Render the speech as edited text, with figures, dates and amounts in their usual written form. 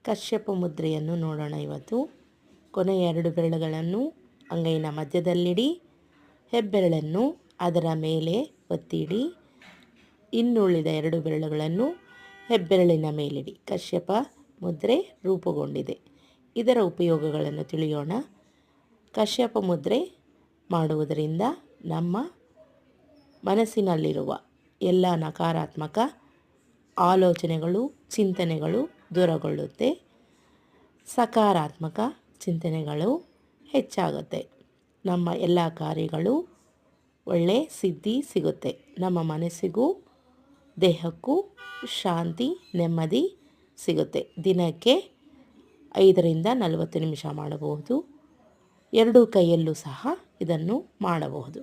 ಕಶ್ಯಪ ಮುದ್ರೆಯನ್ನು ನೋಡೋಣ ಇವತ್ತು. ಕೊನೆಯ 2 ಬೆರಳುಗಳನ್ನು ಅಂಗೈನ ಮಧ್ಯದಲ್ಲಿಡಿ, ಹೆಬ್ಬೆರಳನ್ನು ಅದರ ಮೇಲೆ ಒತ್ತಿಡಿ, ಇನ್ನುಳಿದ 2 ಬೆರಳುಗಳನ್ನು ಹೆಬ್ಬೆರಳಿನ ಮೇಲಿಡಿ. ಕಶ್ಯಪ ಮುದ್ರೆ ರೂಪುಗೊಂಡಿದೆ. ಇದರ ಉಪಯೋಗಗಳನ್ನು ತಿಳಿಯೋಣ. ಕಶ್ಯಪ ಮುದ್ರೆ ಮಾಡುವುದರಿಂದ ನಮ್ಮ ಮನಸ್ಸಿನಲ್ಲಿರುವ ಎಲ್ಲ ನಕಾರಾತ್ಮಕ ಆಲೋಚನೆಗಳು, ಚಿಂತನೆಗಳು ದೂರಗೊಳ್ಳುತ್ತೆ. ಸಕಾರಾತ್ಮಕ ಚಿಂತನೆಗಳು ಹೆಚ್ಚಾಗುತ್ತೆ. ನಮ್ಮ ಎಲ್ಲ ಕಾರ್ಯಗಳು ಒಳ್ಳೆಯ ಸಿದ್ಧಿ ಸಿಗುತ್ತೆ. ನಮ್ಮ ಮನಸ್ಸಿಗೂ ದೇಹಕ್ಕೂ ಶಾಂತಿ, ನೆಮ್ಮದಿ ಸಿಗುತ್ತೆ. ದಿನಕ್ಕೆ 5 ರಿಂದ 40 ನಿಮಿಷ ಮಾಡಬಹುದು. 2 ಕೈಯಲ್ಲೂ ಸಹ ಇದನ್ನು ಮಾಡಬಹುದು.